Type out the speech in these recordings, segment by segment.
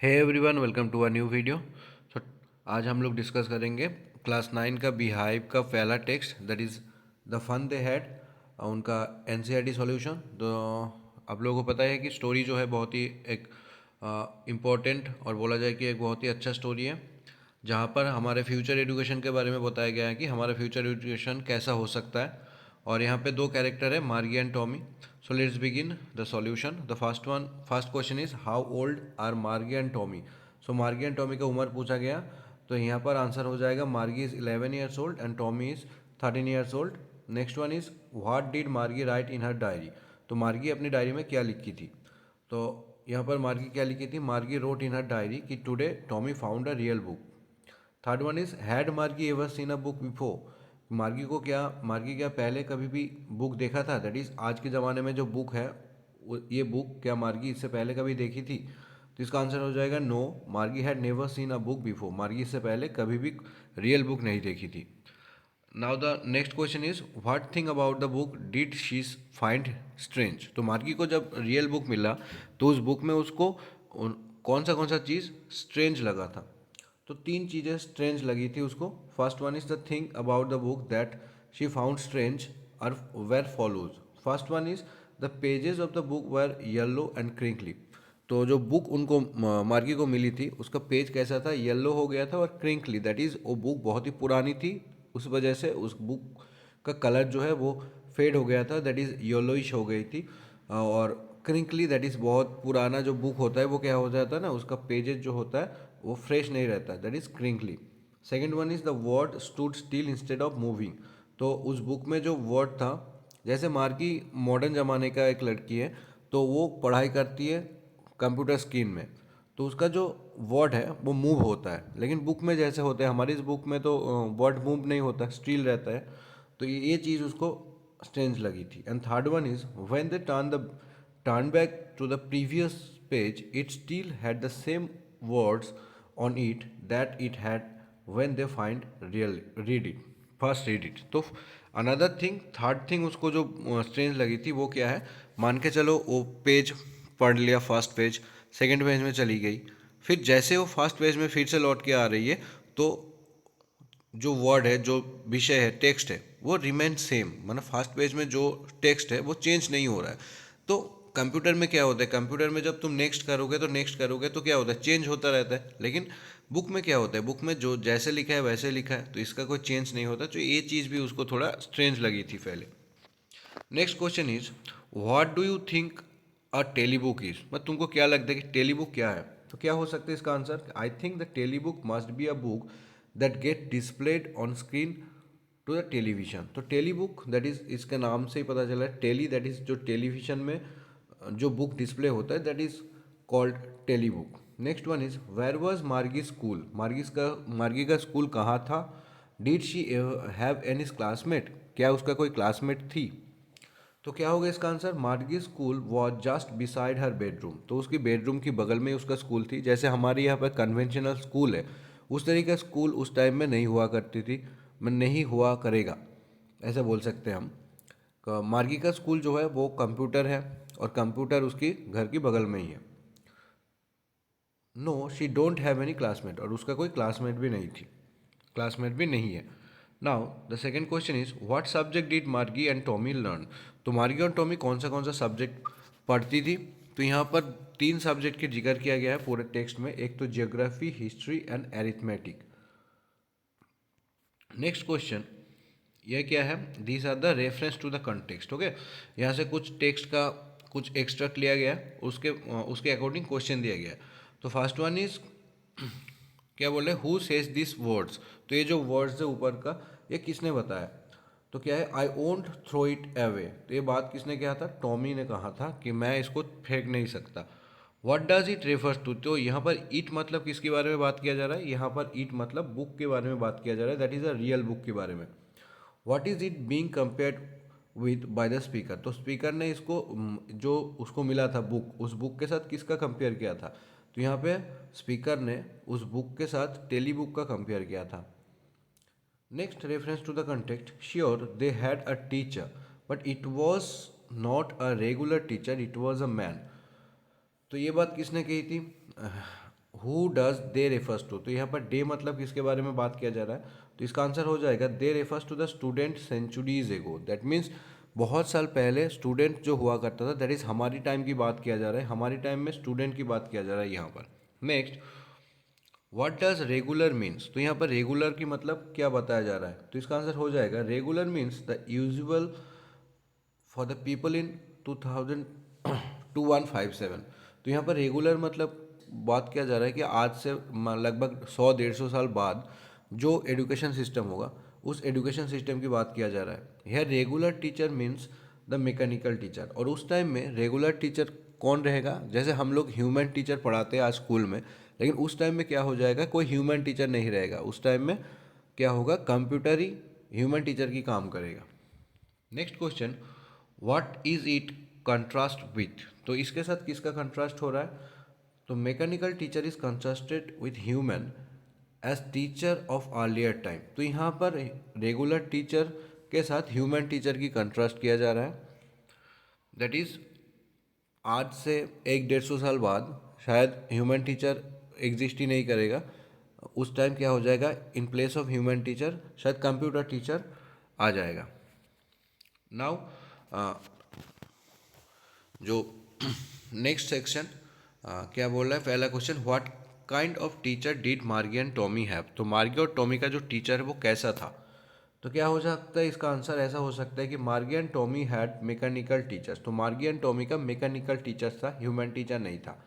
Hey everyone, welcome to a new video. तो आज हम लोग डिस्कस करेंगे क्लास 9 का बीहाइव का पहला text, that is the fun they had, उनका एनसीईआरटी सॉल्यूशन। तो आप लोगों को पता है कि स्टोरी जो है बहुत ही एक इम्पॉर्टेंट और बोला जाए कि एक बहुत ही अच्छा स्टोरी है, जहाँ पर हमारे फ्यूचर एजुकेशन के बारे में बताया गया है कि हमारा फ्यूचर एजुकेशन कैसा हो सकता है। और यहाँ पे दो कैरेक्टर है, Margie and Tommy. So let's begin the solution. The first question is how old are Margie and Tommy. So Margie and Tommy का उम्र पूछा गया, तो यहाँ पर आंसर हो जाएगा मार्गी is 11 years old and Tommy is 13 years old. Next one is what did मार्गी राइट इन हर डायरी। तो मार्गी अपनी डायरी में क्या लिखी थी? तो यहाँ पर मार्गी क्या लिखी थी? Margie wrote in her diary कि today Tommy found a real book. Third one is had Margie ever seen a book before. Margie क्या पहले कभी भी बुक देखा था? दैट इज आज के ज़माने में जो बुक है, ये बुक क्या मार्गी इससे पहले कभी देखी थी? तो इसका आंसर हो जाएगा नो, मार्गी had never seen a book before. मार्गी इससे पहले कभी भी रियल बुक नहीं देखी थी। Now the next question is what thing about the book did she find strange. तो मार्गी को जब रियल बुक मिला तो उस बुक में उसको कौन सा चीज़ स्ट्रेंज लगा था? तो तीन चीज़ें स्ट्रेंज लगी थी उसको। First one is the thing about the book that she found strange और were follows. First one is the pages of the book were yellow and crinkly. तो जो बुक उनको मार्गी को मिली थी उसका पेज कैसा था? येलो हो गया था और क्रिंकली, दैट इज़ वो बुक बहुत ही पुरानी थी, उस वजह से उस बुक का कलर जो है वो फेड हो गया था, दैट इज़ येलोइश हो गई थी। और क्रिंकली, दैट इज़ बहुत पुराना जो बुक होता है वो क्या हो जाता है ना, उसका पेजेस जो होता है वो फ्रेश नहीं रहता, that is crinkly. Second one is the word stood still instead of moving. तो उस बुक में जो वर्ड था, जैसे मार्गी मॉडर्न ज़माने का एक लड़की है, तो वो पढ़ाई करती है कंप्यूटर स्क्रीन में, तो उसका जो वर्ड है वो मूव होता है, लेकिन बुक में जैसे होते हैं, हमारी इस बुक में तो वर्ड मूव नहीं होता, स्टिल रहता है। तो ये चीज़ उसको स्ट्रेंज लगी थी। And third one is when they turn back to the previous page it still had the same words on it that it had when they find real read it first read it. तो another thing, third thing उसको जो strange लगी थी वो क्या है? मान के चलो वो पेज पढ़ लिया, फर्स्ट पेज, सेकंड पेज में चली गई, फिर जैसे वो फर्स्ट पेज में फिर से लौट के आ रही है, तो जो वर्ड है, जो विषय है, टेक्स्ट है, वो रिमेन सेम, मतलब फर्स्ट पेज में जो टेक्स्ट है वो चेंज नहीं हो रहा है। तो कंप्यूटर में क्या होता है? कंप्यूटर में जब तुम नेक्स्ट करोगे तो क्या होता है? चेंज होता रहता है। लेकिन बुक में क्या होता है? बुक में जो जैसे लिखा है वैसे लिखा है, तो इसका कोई चेंज नहीं होता। तो ये चीज़ भी उसको थोड़ा स्ट्रेंज लगी थी पहले। Next question is what do you think a telebook is. मतलब तुमको क्या लगता है कि टेलीबुक क्या है? तो क्या हो सकता है इसका answer? I think the telebook must be a book that get displayed on screen to the television. तो टेलीबुक, दैट इज, इसके नाम से ही पता चला है, टेली, दैट इज जो टेलीविजन में जो बुक डिस्प्ले होता है, that is called telebook. Next one is where was Margie school. Margie का स्कूल कहाँ था? Did she have any classmate. क्या उसका कोई क्लासमेट थी? तो क्या होगा इसका आंसर? मार्गी school was just beside her bedroom. तो उसकी बेडरूम की बगल में ही उसका स्कूल थी। जैसे हमारे यहाँ पर कन्वेंशनल स्कूल है, उस तरीके का स्कूल उस टाइम में नहीं हुआ करती थी, मैं नहीं हुआ करेगा, ऐसे बोल सकते हैं हम। मार्गी का स्कूल जो है वो कंप्यूटर है, और कंप्यूटर उसकी घर की बगल में ही है। No she don't have any classmate, और उसका कोई क्लासमेट भी नहीं थी, क्लासमेट भी नहीं है। Now the second question is what subject did मार्गी एंड टॉमी लर्न। तो मार्गी और टॉमी कौन सा सब्जेक्ट पढ़ती थी? तो यहाँ पर तीन सब्जेक्ट के जिक्र किया गया है पूरे टेक्स्ट में। एक तो geography, history and arithmetic. Next question यह क्या है? These are the reference to the context. Okay, यहाँ से कुछ टेक्स्ट का कुछ एक्स्ट्रैक्ट लिया गया, उसके उसके अकॉर्डिंग क्वेश्चन दिया गया। तो फर्स्ट वन इज क्या बोल रहे? Who says this words. तो ये जो वर्ड्स है ऊपर का, ये किसने बताया? तो क्या है? I won't throw it away. तो ये बात किसने कहा था? टॉमी ने कहा था कि मैं इसको फेंक नहीं सकता। What does it refers to. तो यहाँ पर इट मतलब किसके बारे में बात किया जा रहा है? यहाँ पर इट मतलब बुक के बारे में बात किया जा रहा है, that is a real book के बारे में। What is it being compared with by the speaker. तो स्पीकर ने इसको जो उसको मिला था बुक, उस बुक के साथ किसका कंपेयर किया था? तो यहाँ पे स्पीकर ने उस बुक के साथ टेली बुक का कंपेयर किया था। Next reference to the context, sure they had a teacher but it was not a regular teacher, it was a man. तो ये बात किसने कही थी? Who does they refers to, तो यहाँ पर डे मतलब किसके बारे में बात किया जा रहा है, तो इसका आंसर हो जाएगा they refers to the student centuries ago. That means बहुत साल पहले स्टूडेंट जो हुआ करता था, दैट इज हमारी टाइम की बात किया जा रहा है, हमारी टाइम में स्टूडेंट की बात किया जा रहा है यहाँ पर। Next, what does regular means, तो यहाँ पर रेगुलर की मतलब क्या बताया जा रहा है, तो इसका आंसर हो जाएगा regular means the usual for the people in 2157। तो यहाँ पर रेगुलर मतलब बात किया जा रहा है कि आज से लगभग 100-150 साल बाद जो एजुकेशन सिस्टम होगा उस एजुकेशन सिस्टम की बात किया जा रहा है। यह regular teacher means the mechanical teacher, और उस टाइम में रेगुलर टीचर कौन रहेगा, जैसे हम लोग ह्यूमन टीचर पढ़ाते हैं आज स्कूल में, लेकिन उस टाइम में क्या हो जाएगा, कोई ह्यूमन टीचर नहीं रहेगा। उस टाइम में क्या होगा, कंप्यूटर ही ह्यूमन टीचर की काम करेगा। Next question, what is it contrast with, तो इसके साथ किसका कंट्रास्ट हो रहा है, तो mechanical teacher is contrasted with human as teacher of earlier time. तो यहाँ पर रेगुलर टीचर के साथ ह्यूमन टीचर की कंट्रास्ट किया जा रहा है। दैट इज आज से 100-150 साल बाद शायद ह्यूमन टीचर एग्जिस्ट ही नहीं करेगा। उस टाइम क्या हो जाएगा, in place of human teacher शायद कंप्यूटर टीचर आ जाएगा। नाउ जो नेक्स्ट सेक्शन क्या बोल रहा है, पहला question, what kind of teacher did मार्गी एंड टॉमी हैव, तो मार्गी और टॉमी का जो टीचर है वो कैसा था, तो क्या हो सकता है, इसका आंसर ऐसा हो सकता है कि मार्गी and Tommy had mechanical teachers, तो मार्गी एंड टॉमी का मैकेनिकल टीचर्स था, ह्यूमन टीचर नहीं था।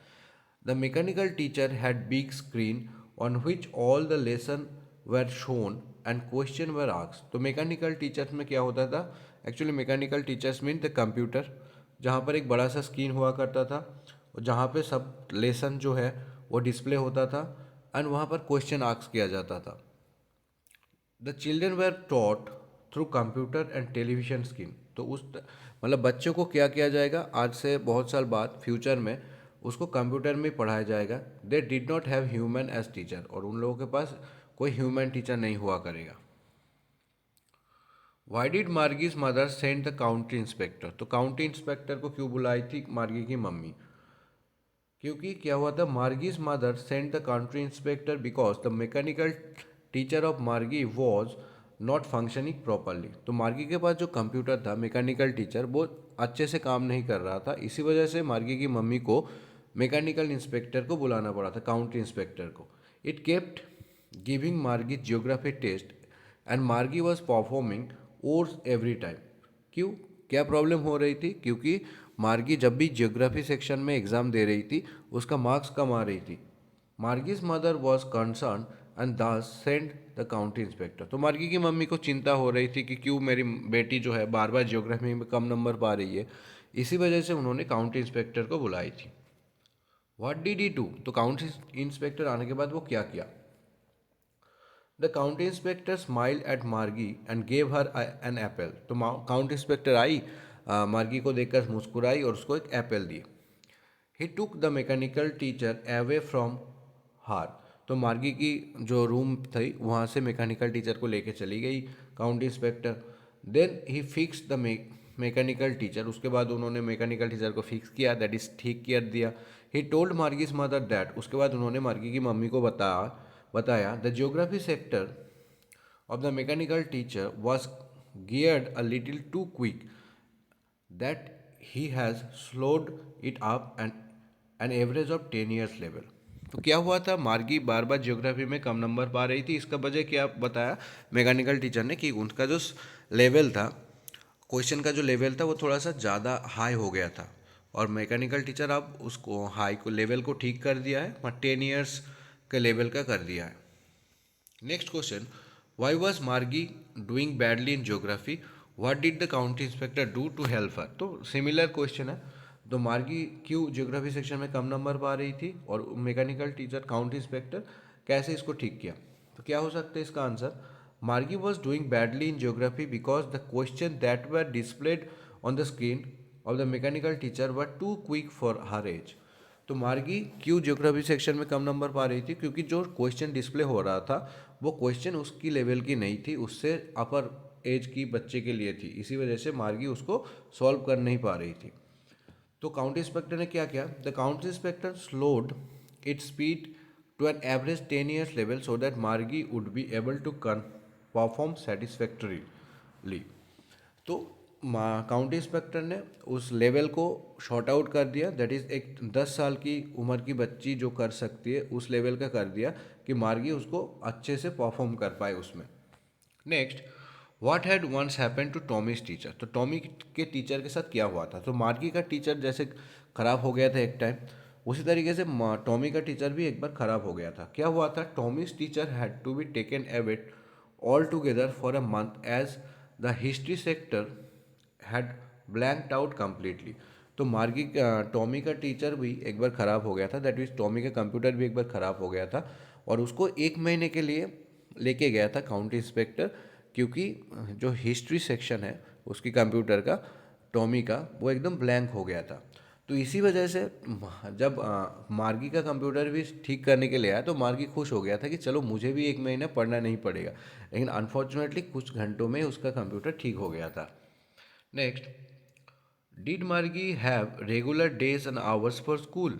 The mechanical teacher had big screen on which all the lesson were shown and question were asked, तो मैकेनिकल टीचर्स में क्या होता था, actually mechanical teachers mean the computer, जहाँ पर एक बड़ा सा स्क्रीन हुआ करता था और जहाँ पे सब लेसन जो है वो डिस्प्ले होता था एंड वहाँ पर क्वेश्चन आस्क किया जाता था। The children were taught through computer and television screen, तो उस मतलब बच्चों को क्या किया जाएगा, आज से बहुत साल बाद फ्यूचर में उसको कंप्यूटर में पढ़ाया जाएगा। They did not have human as teacher, और उन लोगों के पास कोई ह्यूमन टीचर नहीं हुआ करेगा। Why did Margie's mother send the county inspector, तो काउंटी इंस्पेक्टर को क्यों बुलाई थी मार्गी की मम्मी, क्योंकि क्या हुआ था, Margie's mother send the county inspector because the mechanical teacher of Margie was not functioning properly, तो मार्गी के पास जो कंप्यूटर था मैकेनिकल टीचर वो अच्छे से काम नहीं कर रहा था, इसी वजह से मार्गी की मम्मी को मैकेनिकल इंस्पेक्टर को बुलाना पड़ा था, काउंटी इंस्पेक्टर को। इट केप्ट गिविंग मार्गी जियोग्राफी टेस्ट एंड मार्गी was performing ores every time, क्यों, क्या प्रॉब्लम हो रही थी, क्योंकि मार्गी जब भी जियोग्राफी सेक्शन में एग्ज़ाम दे रही थी उसका मार्क्स कम आ रही थी। मार्गीज मदर वॉज कंसर्न एंड दस सेंड द काउंटी इंस्पेक्टर, तो मार्गी की मम्मी को चिंता हो रही थी कि क्यों मेरी बेटी जो है बार बार जियोग्राफी में कम नंबर पा रही है, इसी वजह से उन्होंने काउंटी इंस्पेक्टर को बुलाई थी। व्हाट डिड ही डू, तो काउंटी इंस्पेक्टर आने के बाद वो क्या किया, the county inspector smile at Margie and gave her an apple, तो काउंटी इंस्पेक्टर आई, मार्गी को देखकर मुस्कुराई और उसको एक एप्पल दी। He took the mechanical teacher away from her, तो मार्गी की जो रूम थी वहाँ से मैकेनिकल टीचर को लेके चली गई county inspector. Then he fix the mechanical teacher, उसके बाद उन्होंने मैकेनिकल टीचर को फिक्स किया, दैट इज ठीक कर दिया। He told Margie's mother that, उसके बाद उन्होंने मार्गी की मम्मी को बताया the geography sector of the mechanical teacher was geared a little too quick, that he has slowed it up an average of 10 years level। तो क्या हुआ था, मार्गी बार बार जियोग्राफी में कम नंबर पा रही थी, इसका वजह क्या बताया मैकेनिकल टीचर ने कि उनका जो लेवल था, क्वेश्चन का जो लेवल था वो थोड़ा सा ज़्यादा हाई हो गया था, और मैकेनिकल टीचर अब उसको हाई को लेवल को ठीक कर दिया है और 10 ईयर्स के लेवल का कर दिया है। Next question, why was Margie doing badly in geography, what did the county inspector do to help her, तो सिमिलर क्वेश्चन है, तो मार्गी क्यों जियोग्राफी सेक्शन में कम नंबर पा रही थी और मैकेनिकल टीचर काउंटी इंस्पेक्टर कैसे इसको ठीक किया, तो क्या हो सकता है इसका answer, Margie was doing badly in geography because the question that were displayed on the screen of the mechanical teacher were too quick for her age, तो मार्गी क्यों ज्योग्राफी सेक्शन में कम नंबर पा रही थी, क्योंकि जो क्वेश्चन डिस्प्ले हो रहा था वो क्वेश्चन उसकी लेवल की नहीं थी, उससे अपर एज की बच्चे के लिए थी, इसी वजह से मार्गी उसको सॉल्व कर नहीं पा रही थी। तो काउंटी इंस्पेक्टर ने क्या किया, the county inspector slowed it speed to an average 10 years level so that Margie would be able to perform satisfactorily. तो काउंटी इंस्पेक्टर ने उस लेवल को शॉर्ट आउट कर दिया, दैट इज़ एक 10 साल की उम्र की बच्ची जो कर सकती है उस लेवल का कर दिया कि मार्गी उसको अच्छे से परफॉर्म कर पाए उसमें. Next, what had once happen to Tommy's teacher. तो टॉमी के टीचर के साथ क्या हुआ था. तो मार्गी का टीचर जैसे खराब हो गया था एक टाइम, उसी तरीके से टॉमी का टीचर भी एक बार खराब हो गया था. क्या हुआ था, Tommy's teacher had to be taken away all together for a month as the history sector had blanked out completely. तो मार्गी टॉमी का टीचर भी एक बार ख़राब हो गया था, दैट मीन्स टॉमी का कंप्यूटर भी एक बार ख़राब हो गया था और उसको 1 महीने के लिए लेके गया था काउंटी इंस्पेक्टर, क्योंकि जो हिस्ट्री सेक्शन है उसकी कंप्यूटर का, टॉमी का, वो एकदम ब्लैंक हो गया था. तो इसी वजह से जब मार्गी का कंप्यूटर भी ठीक करने के लिए आया तो मार्गी खुश हो गया था कि चलो मुझे भी 1 महीना पढ़ना नहीं पड़ेगा. लेकिन अनफॉर्चुनेटली कुछ घंटों में उसका कंप्यूटर ठीक हो गया था. Next, did Margie have regular days and hours for school,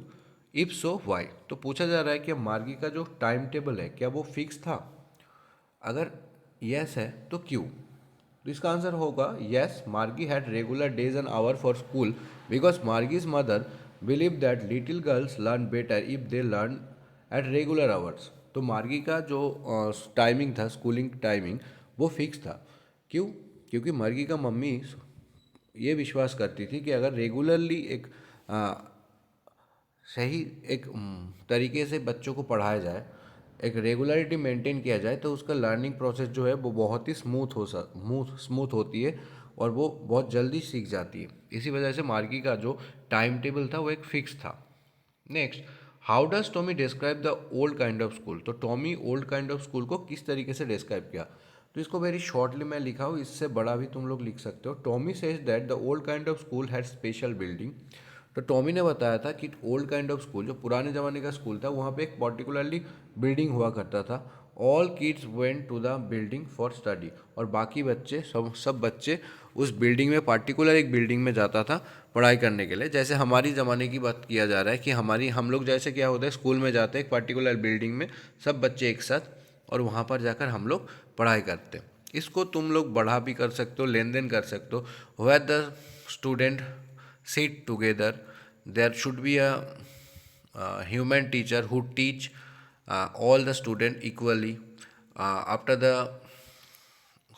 if so why. तो पूछा जा रहा है कि मार्गी का जो टाइम टेबल है क्या वो फिक्स था. अगर यस है तो क्यों. तो इसका आंसर होगा yes, Margie had regular days and hour for school because Margie's mother believe that little girls learn better if they learn at regular hours. तो मार्गी का जो टाइमिंग था, स्कूलिंग टाइमिंग, वो फिक्स था. क्यों, क्योंकि मार्गी का मम्मी ये विश्वास करती थी कि अगर रेगुलरली एक सही एक तरीके से बच्चों को पढ़ाया जाए, एक रेगुलरिटी मेंटेन किया जाए, तो उसका लर्निंग प्रोसेस जो है वो बहुत ही स्मूथ होती है और वो बहुत जल्दी सीख जाती है. इसी वजह से मार्गी का जो टाइम टेबल था वो एक फिक्स था. Next, how does Tommy describe the old kind of school. तो Tommy old kind of school को किस तरीके से डिस्क्राइब किया. तो इसको वेरी शॉर्टली मैं लिखा हूँ, इससे बड़ा भी तुम लोग लिख सकते हो. Tommy says that the old kind of school had special building. तो टॉमी ने बताया था कि ओल्ड काइंड ऑफ स्कूल, जो पुराने ज़माने का स्कूल था, वहाँ पे एक पर्टिकुलरली बिल्डिंग हुआ करता था. All kids went to the building for study. और बाकी बच्चे, सब बच्चे उस बिल्डिंग में, पार्टिकुलर एक बिल्डिंग में जाता था पढ़ाई करने के लिए. जैसे हमारी ज़माने की बात किया जा रहा है कि हम लोग जैसे क्या होता है, स्कूल में जाते हैं एक पर्टिकुलर बिल्डिंग में, सब बच्चे एक साथ, और वहाँ पर जाकर हम लोग पढ़ाई करते हैं. इसको तुम लोग बढ़ा भी कर सकते हो, लेन देन कर सकते हो. Where the student sit together, there should be a human teacher who teach all the student equally. After the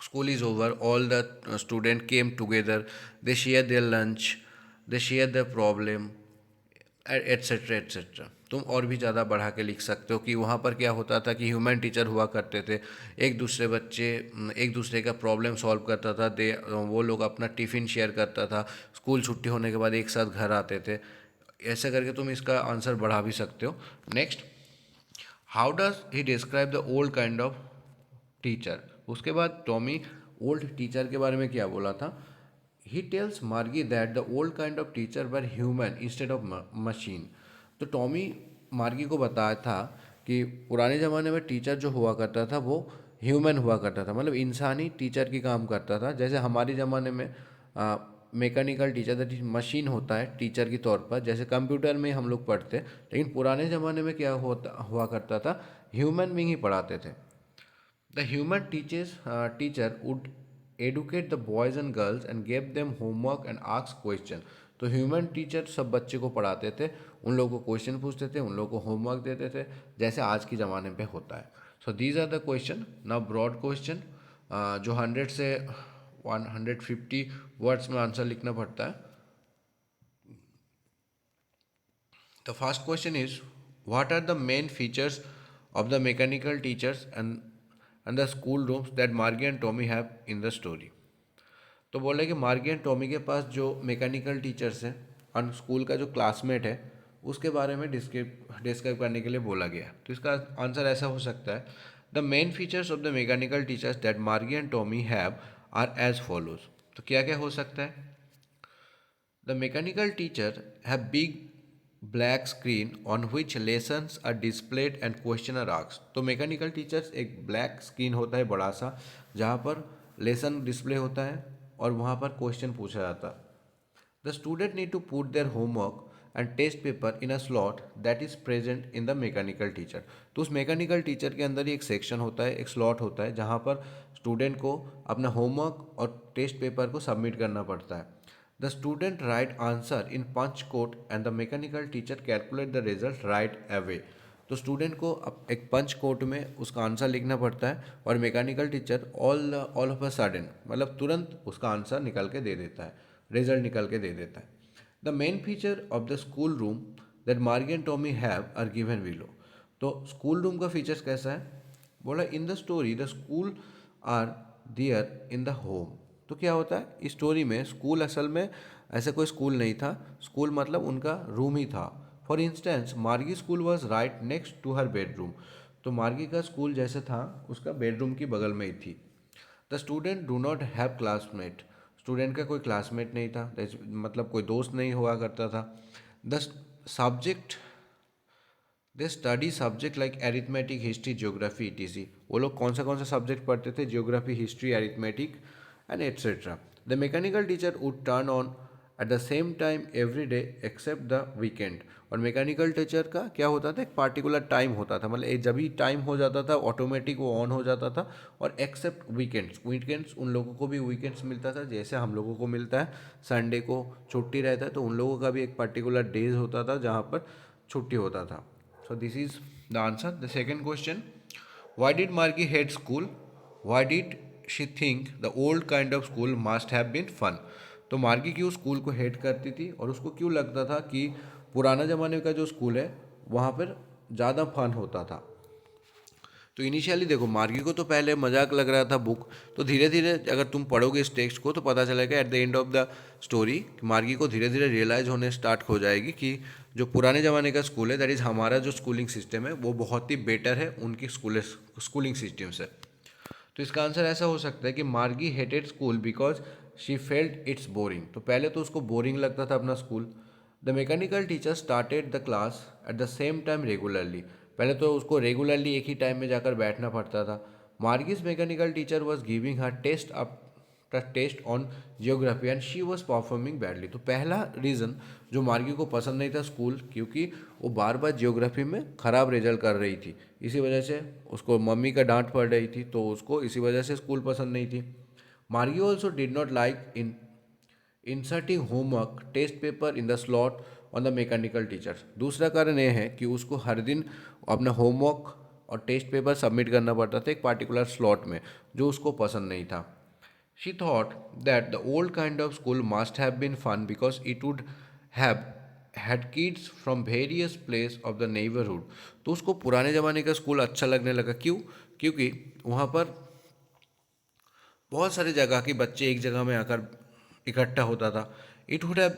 school is over, all the student came together, they share their lunch, they share their problem, etcetera etcetera. तुम और भी ज़्यादा बढ़ा के लिख सकते हो कि वहाँ पर क्या होता था कि ह्यूमन टीचर हुआ करते थे, एक दूसरे बच्चे एक दूसरे का प्रॉब्लम सॉल्व करता था, वो लोग अपना टिफ़िन शेयर करता था, स्कूल छुट्टी होने के बाद एक साथ घर आते थे. ऐसे करके तुम इसका आंसर बढ़ा भी सकते हो. Next, how does he describe the old kind of teacher. उसके बाद टॉमी ओल्ड टीचर के बारे में क्या बोला था. He tells Margie that the old kind of teacher were human instead of machine. तो टॉमी मार्गी को बताया था कि पुराने ज़माने में टीचर जो हुआ करता था वो ह्यूमन हुआ करता था, मतलब इंसानी टीचर की काम करता था. जैसे हमारे ज़माने में mechanical teacher, that is machine होता है टीचर के तौर पर, जैसे कंप्यूटर में हम लोग पढ़ते. लेकिन पुराने ज़माने में क्या हुआ करता था, ह्यूमन बीइंग ही पढ़ाते थे. The human teacher would educate the boys and girls and give them homework and ask question. तो ह्यूमन टीचर सब बच्चे को पढ़ाते थे, उन लोगों को क्वेश्चन पूछते थे, उन लोगों को होमवर्क देते थे, जैसे आज के ज़माने पे होता है. So these are the question. Now broad question, जो 100 से 150 वर्ड्स में आंसर लिखना पड़ता है. The first question is, what are the main features of the mechanical teachers and the school rooms that Margie and Tommy have in the story. तो बोले कि मार्गी एंड टॉमी के पास जो मैकेनिकल टीचर्स हैं और स्कूल का जो क्लासमेट है उसके बारे में डिस्क्राइब करने के लिए बोला गया. तो इसका आंसर ऐसा हो सकता है, the main features of the mechanical teachers that Margie and Tommy have are as follows. तो क्या क्या हो सकता है. The mechanical teacher have big black screen on which lessons are displayed and question are asked. तो mechanical teachers एक black screen होता है बड़ा सा, जहाँ पर लेसन डिस्प्ले होता है और वहाँ पर क्वेश्चन पूछा जाता है. The student need to put their homework and test paper in a slot that is present in the mechanical teacher. तो उस मैकेनिकल टीचर के अंदर ही एक सेक्शन होता है, एक स्लॉट होता है जहाँ पर स्टूडेंट को अपना होमवर्क और टेस्ट पेपर को सबमिट करना पड़ता है। The student write answer in punch code and the mechanical teacher calculate the result right away. तो स्टूडेंट को अब एक पंच कोड में उसका आंसर लिखना पड़ता है और mechanical teacher all of a sudden मतलब तुरंत उसका आंसर निकल के दे देता है, रिजल्ट निकल के दे देता है। The main feature of the school room that Margie and Tommy have are given below. तो स्कूल रूम का फीचर्स कैसा है, बोला in the story the school are there in the home. तो क्या होता है इस स्टोरी में, स्कूल असल में ऐसा कोई स्कूल नहीं था, स्कूल मतलब उनका रूम ही था। For instance Margie school was right next to her bedroom. तो मार्गी का स्कूल जैसे था उसका बेडरूम की बगल में ही थी। The student do not have classmate. Student का कोई क्लासमेट नहीं था, मतलब कोई दोस्त नहीं हुआ करता था। The subject they study subject like arithmetic, history, geography etc. वो लोग कौन सा सब्जेक्ट पढ़ते थे, geography, history, arithmetic and etcetera. The mechanical teacher would turn on at the same time every day except the weekend. और mechanical teacher का क्या होता था, एक पार्टिकुलर टाइम होता था, मतलब जब भी टाइम हो जाता था ऑटोमेटिक वो ऑन हो जाता था। और एक्सेप्ट वीकेंड्स, वीकेंड्स उन लोगों को भी वीकेंड्स मिलता था जैसे हम लोगों को मिलता है, संडे को छुट्टी रहता है, तो उन लोगों का भी एक पर्टिकुलर डेज होता था जहाँ पर छुट्टी होता था। So this is the answer. The second question: why did Margie hate school? Why did she think the old kind of school must have been fun? तो मार्गी क्यों स्कूल को हेट करती थी और उसको क्यों लगता था कि पुराना ज़माने का जो स्कूल है वहाँ पर ज़्यादा फन होता था। तो इनिशियली देखो मार्गी को तो पहले मजाक लग रहा था बुक, तो धीरे धीरे अगर तुम पढ़ोगे इस टेक्स्ट को तो पता चलेगा at the end of the story मार्गी को धीरे धीरे रियलाइज होने स्टार्ट हो जाएगी कि जो पुराने ज़माने का स्कूल है दैट इज़ हमारा जो स्कूलिंग सिस्टम है वो बहुत ही बेटर है उनकी स्कूलिंग सिस्टम से। तो इसका आंसर ऐसा हो सकता है कि मार्गी hated school because she felt it's boring. तो पहले तो उसको बोरिंग लगता था अपना school. The mechanical teacher started the class eight the same time regularly. पहले तो उसको रेगुलरली एक ही टाइम में जाकर बैठना पड़ता था। Margie's mechanical teacher was giving her test up test on geography and she was performing badly. तो पहला रीज़न जो मार्गी को पसंद नहीं था स्कूल, क्योंकि वो बार बार जियोग्राफी में ख़राब रिजल्ट कर रही थी, इसी वजह से उसको मम्मी का डांट पड़ रही थी, तो उसको इसी वजह से स्कूल पसंद नहीं थी। Margie also did not like in inserting homework test paper in the slot on the mechanical teachers. दूसरा कारण यह है कि उसको हर दिन अपना होमवर्क और टेस्ट पेपर सबमिट करना पड़ता था एक पार्टिकुलर स्लॉट में, जो उसको पसंद नहीं था। She thought that the old kind of school must have been fun because it would have had kids from various place of the neighbourhood. तो उसको पुराने ज़माने का स्कूल अच्छा लगने लगा। क्यों? क्योंकि वहाँ पर बहुत सारे जगह के बच्चे एक जगह में आकर इकट्ठा होता था। It would have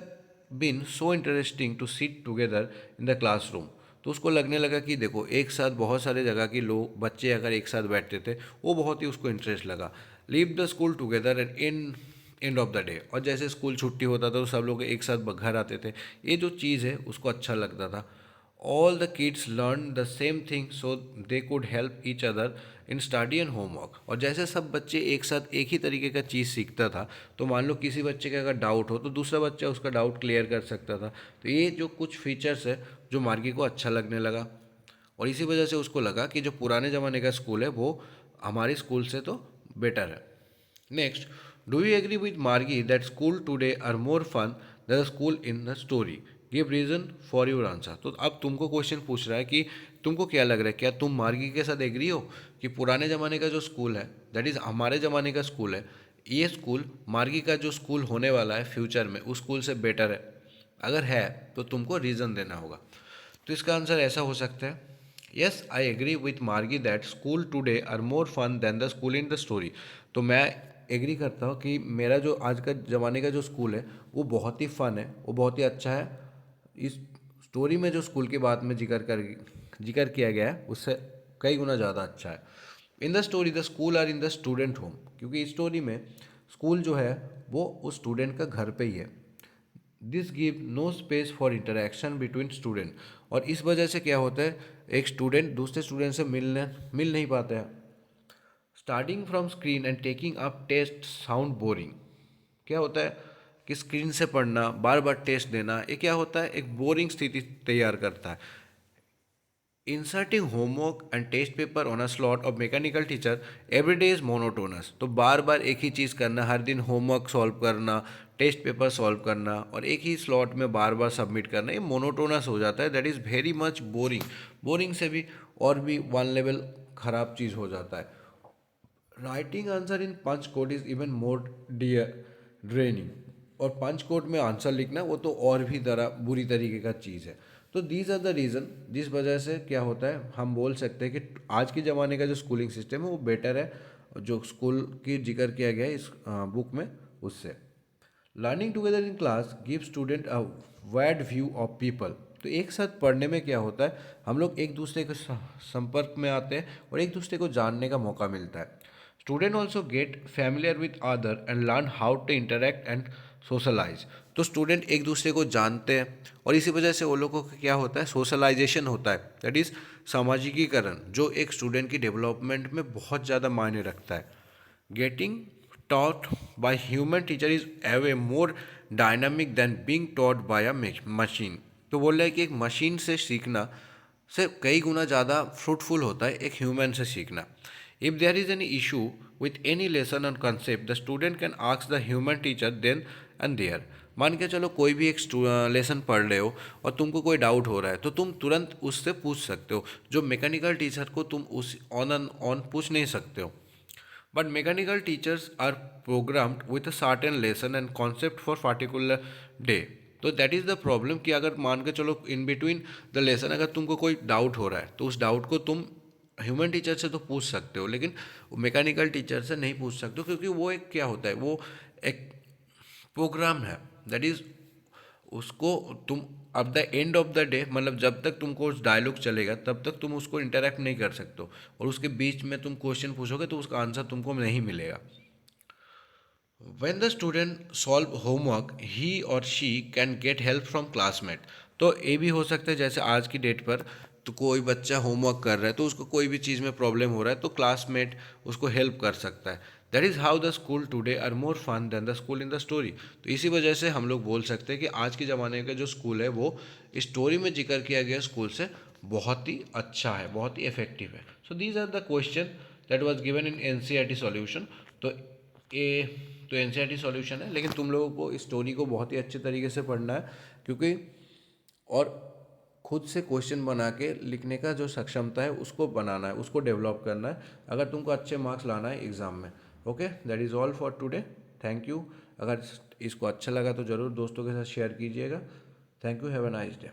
been so interesting to sit together in the classroom. तो उसको लगने लगा कि देखो एक साथ बहुत सारे जगह के लोग बच्चे अगर एक साथ बैठते थे वो बहुत ही उसको इंटरेस्ट लगा। Leave the school together and in end of the day. और जैसे स्कूल छुट्टी होता था तो सब लोग एक साथ घर आते थे, ये जो चीज़ है उसको अच्छा लगता था। All the kids learn the same thing so they could help each other in study and homework. और जैसे सब बच्चे एक साथ एक ही तरीके का चीज़ सीखता था, तो मान लो किसी बच्चे का अगर डाउट हो तो दूसरा बच्चा उसका डाउट क्लियर कर सकता था। तो ये जो कुछ फीचर्स है जो मार्गी को अच्छा लगने लगा, और इसी वजह से उसको लगा कि जो पुराने ज़माने का स्कूल है वो हमारे स्कूल से तो बेटर है। Next, do you agree with Margie that school today are more fun than the school in the story? Give reason for your answer. तो अब तुमको क्वेश्चन पूछ रहा है कि तुमको क्या लग रहा है, क्या तुम मार्गी के साथ एग्री हो कि पुराने ज़माने का जो स्कूल है दैट इज़ हमारे ज़माने का स्कूल है, ये स्कूल मार्गी का जो स्कूल होने वाला है फ्यूचर में उस स्कूल से बेटर है? अगर है तो तुमको रीज़न देना होगा। तो इसका आंसर ऐसा हो सकता है, yes I agree with Margie that school today are more fun than the school in the story. तो मैं एग्री करता हूँ कि मेरा जो आज का ज़माने का जो स्कूल है वो बहुत ही फ़न है, वो बहुत ही अच्छा है। इस स्टोरी में जो स्कूल की बात में जिक्र किया गया है उससे कई गुना ज़्यादा अच्छा है। In the story the school are in the student home, क्योंकि इस स्टोरी में स्कूल जो है वो उस स्टूडेंट का घर पे ही है। This give no space for interaction between student. और इस वजह से क्या होता है, एक स्टूडेंट दूसरे स्टूडेंट से मिल नहीं पाता है। Starting from screen and taking up test sound boring. क्या होता है कि स्क्रीन से पढ़ना, बार बार टेस्ट देना, ये क्या होता है, एक बोरिंग स्थिति तैयार करता है. Inserting homework and test paper on a slot of mechanical teacher every day is monotonous. तो बार बार एक ही चीज़ करना, हर दिन होमवर्क सॉल्व करना, टेस्ट पेपर सॉल्व करना और एक ही स्लॉट में बार बार सबमिट करना, ये मोनोटोनस हो जाता है. That is very much boring. Boring से भी और भी वन लेवल खराब चीज़ हो जाता है. Writing answer in punch code is even more draining. और पंच कोड में आंसर लिखना वो तो और भी बुरी तरीके का चीज़ है. तो दीज आर द रीज़न जिस वजह से क्या होता है, हम बोल सकते हैं कि आज के ज़माने का जो स्कूलिंग सिस्टम है वो बेटर है, जो स्कूल की जिक्र किया गया है इस बुक में उससे. Learning together in class give student a wide view of people. तो एक साथ पढ़ने में क्या होता है, हम लोग एक दूसरे के संपर्क में आते हैं और एक दूसरे को जानने का मौका मिलता है. Student also get familiar with other and learn how to interact and socialise. तो स्टूडेंट एक दूसरे को जानते हैं और इसी वजह से वो लोगों को क्या होता है, सोशलाइजेशन होता है. दैट इज़ सामाजिकीकरण, जो एक स्टूडेंट की डेवलपमेंट में बहुत ज़्यादा मायने रखता है. Getting taught by human teacher is way more dynamic than being taught by a machine. तो बोल रहा है कि एक मशीन से सीखना से कई गुना ज़्यादा फ्रूटफुल होता है एक ह्यूमन से सीखना. If there is any issue with any lesson or concept the student can ask the human teacher then and there. मान के चलो कोई भी एक लेसन पढ़ रहे हो और तुमको कोई डाउट हो रहा है तो तुम तुरंत उससे पूछ सकते हो, जो मैकेनिकल टीचर को तुम उस ऑन एंड ऑन पूछ नहीं सकते हो. But mechanical teachers are programmed with a certain lesson and concept for particular day. तो दैट इज़ द प्रॉब्लम कि अगर मान के चलो इन बिटवीन द लेसन अगर तुमको कोई डाउट हो रहा है तो उस डाउट को तुम ह्यूमन टीचर से तो पूछ सकते हो, लेकिन मैकेनिकल टीचर से नहीं पूछ सकते हो, क्योंकि वो एक क्या होता है, वो एक प्रोग्राम है. दैट इज़ उसको तुम अब the end of the day, मतलब जब तक तुमको उस डायलॉग चलेगा तब तक तुम उसको इंटरेक्ट नहीं कर सकते हो, और उसके बीच में तुम क्वेश्चन पूछोगे तो उसका आंसर तुमको नहीं मिलेगा. When the student solve homework, he or she can get help from classmate. तो ये भी हो सकता है जैसे आज की डेट पर तो कोई बच्चा होमवर्क कर रहा है तो उसको कोई भी चीज़ में प्रॉब्लम हो रहा है तो क्लासमेट उसको हेल्प कर सकता है. That is how the school today are more fun than the school in the story. तो इसी वजह से हम लोग बोल सकते हैं कि आज के ज़माने का जो स्कूल है वो स्टोरी में जिक्र किया गया स्कूल से बहुत ही अच्छा है, बहुत ही इफेक्टिव है. So these are the question that was given in NCERT solution. तो ये तो एनसीईआरटी सॉल्यूशन है, लेकिन तुम लोगों को इस स्टोरी को बहुत ही अच्छे तरीके से पढ़ना है, क्योंकि और खुद से क्वेश्चन बना के लिखने का जो सक्षमता है उसको बनाना है, उसको डेवलप करना है अगर तुमको अच्छे मार्क्स लाना है एग्ज़ाम में. Okay, that is all for today. Thank you. अगर इसको अच्छा लगा तो ज़रूर दोस्तों के साथ शेयर कीजिएगा. Thank you. Have a nice day.